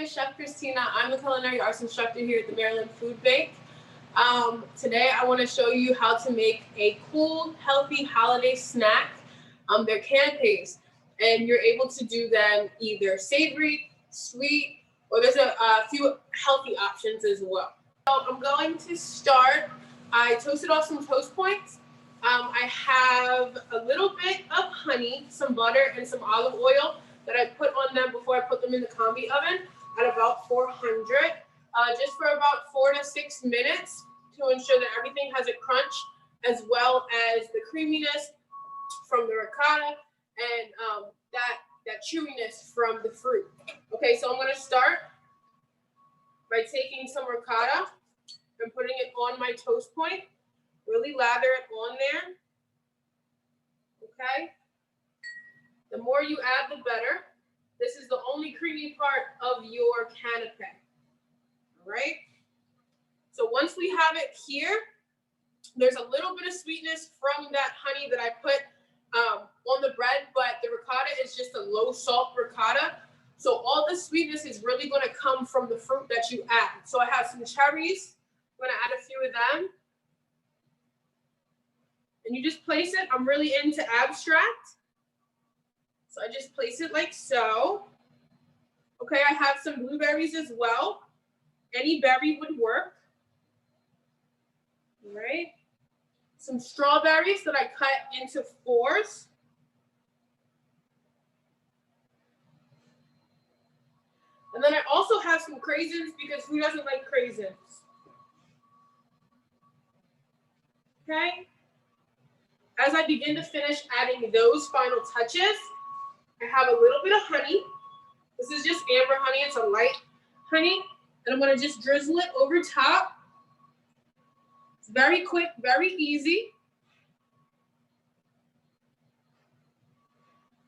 is Chef Christina. I'm a culinary arts instructor here at the Maryland Food Bank. Today I want to show you how to make a cool, healthy holiday snack. They're canapes, and you're able to do them either savory, sweet, or there's a few healthy options as well. So I'm going to start. I toasted off some toast points. I have a little bit of honey, some butter, and some olive oil that I put on them before I put them in the combi oven at about 400, just for about 4 to 6 minutes to ensure that everything has a crunch as well as the creaminess from the ricotta and that chewiness from the fruit. Okay, so I'm going to start by taking some ricotta and putting it on my toast point. Really lather it on there. Okay. The more you add, the better. This is the only creamy part of your canape. All right. So once we have it here, there's a little bit of sweetness from that honey that I put on the bread, but the ricotta is just a low salt ricotta. So all the sweetness is really going to come from the fruit that you add. So I have some cherries. I'm going to add a few of them. And you just place it. I'm really into abstract. So I just place it like so. Okay, I have some blueberries as well. Any berry would work. All right. Some strawberries that I cut into 4s. And then I also have some craisins because who doesn't like craisins? Okay. As I begin to finish adding those final touches, I have a little bit of honey. This is just amber honey. It's a light honey. And I'm going to just drizzle it over top. It's very quick, very easy.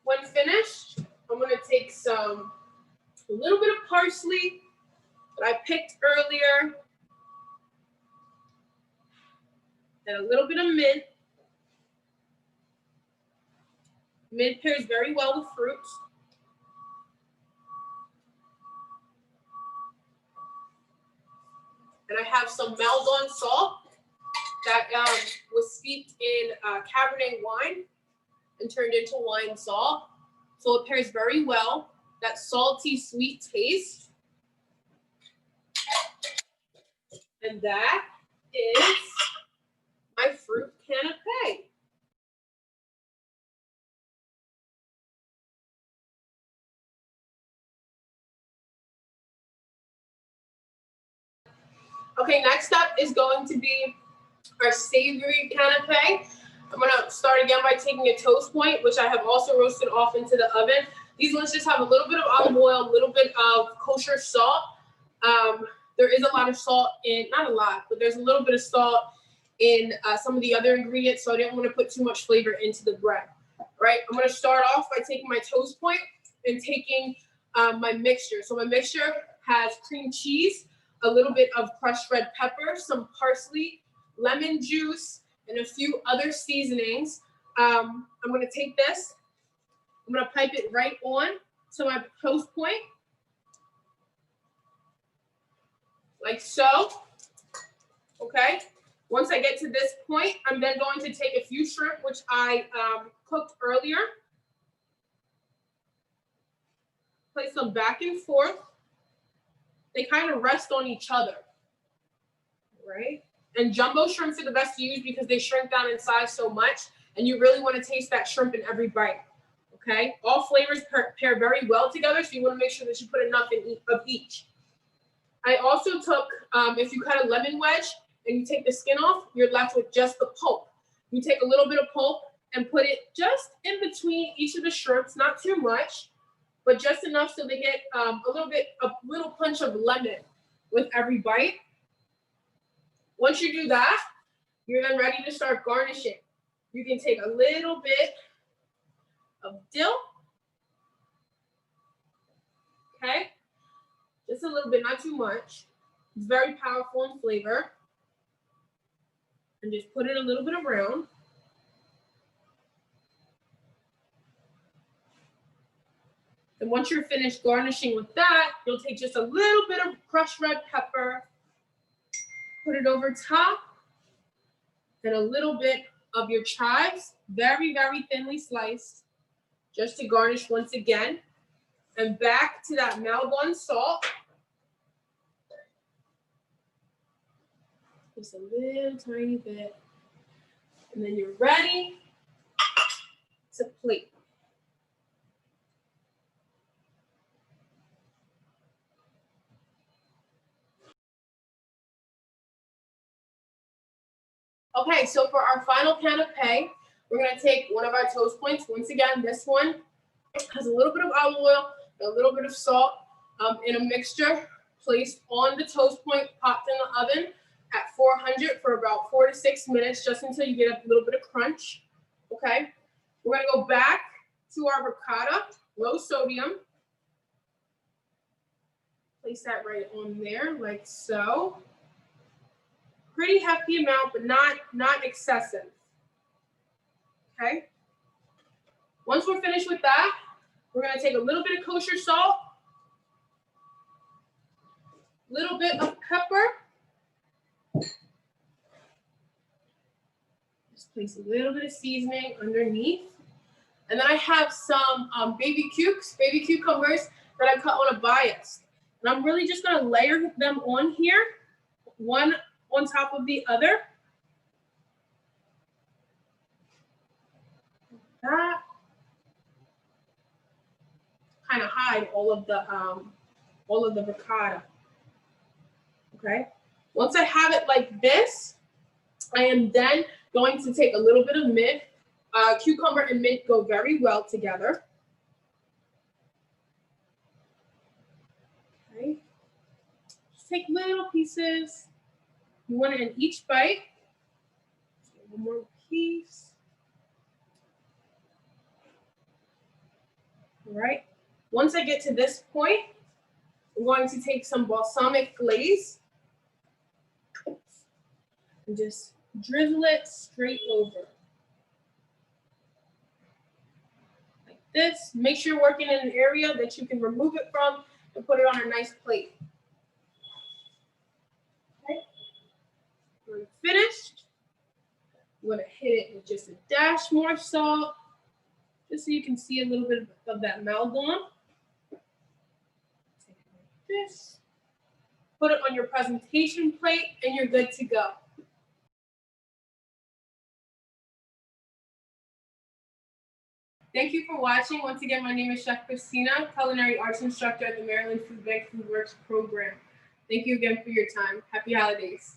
When finished, I'm going to take a little bit of parsley that I picked earlier, and a little bit of mint. Mint pairs very well with fruit. And I have some Maldon salt that was steeped in Cabernet wine and turned into wine salt. So it pairs very well. That salty, sweet taste. And that is my fruit canape. Okay, next up is going to be our savory canape. I'm going to start again by taking a toast point, which I have also roasted off into the oven. These ones just have a little bit of olive oil, a little bit of kosher salt. There is a lot of salt in, not a lot, but there's a little bit of salt in some of the other ingredients, so I didn't want to put too much flavor into the bread. Right? I'm going to start off by taking my toast point and taking my mixture. So my mixture has cream cheese, a little bit of crushed red pepper, some parsley, lemon juice, and a few other seasonings. I'm going to take this. I'm going to pipe it right on to my toast point, like so. Okay. Once I get to this point, I'm then going to take a few shrimp, which I cooked earlier. Place them back and forth. They kind of rest on each other, right? And jumbo shrimps are the best to use because they shrink down in size so much, and you really want to taste that shrimp in every bite, okay? All flavors pair very well together, so you want to make sure that you put enough of each. I also took, if you cut a lemon wedge and you take the skin off, you're left with just the pulp. You take a little bit of pulp and put it just in between each of the shrimps, not too much, but just enough so they get a little punch of lemon with every bite. Once you do that, you're then ready to start garnishing. You can take a little bit of dill, okay? Just a little bit, not too much. It's very powerful in flavor. And just put it a little bit around. And once you're finished garnishing with that, you'll take just a little bit of crushed red pepper, put it over top, and a little bit of your chives, very, very thinly sliced, just to garnish once again. And back to that Melbourne salt. Just a little tiny bit. And then you're ready to plate. Okay, so for our final canapé, we're gonna take one of our toast points. Once again, this one has a little bit of olive oil, a little bit of salt in a mixture placed on the toast point, popped in the oven at 400 for about 4 to 6 minutes, just until you get a little bit of crunch, okay? We're gonna go back to our ricotta, low sodium. Place that right on there, like so. Pretty hefty amount, but not excessive, okay? Once we're finished with that, we're gonna take a little bit of kosher salt, little bit of pepper. Just place a little bit of seasoning underneath. And then I have some baby cucumbers that I cut on a bias. And I'm really just gonna layer them on here, one on top of the other. That. Kind of hide all of the ricotta. Okay. Once I have it like this, I am then going to take a little bit of mint. Cucumber and mint go very well together. Okay. Just take little pieces. You want it in each bite. One more piece. All right. Once I get to this point, I'm going to take some balsamic glaze and just drizzle it straight over. Like this. Make sure you're working in an area that you can remove it from and put it on a nice plate. Okay. When finished, I'm going to hit it with just a dash more salt, just so you can see a little bit of that Melbourne. Take it like this. Put it on your presentation plate, and you're good to go. Thank you for watching. Once again, my name is Chef Christina, culinary arts instructor at the Maryland Food Bank FoodWorks program. Thank you again for your time. Happy holidays.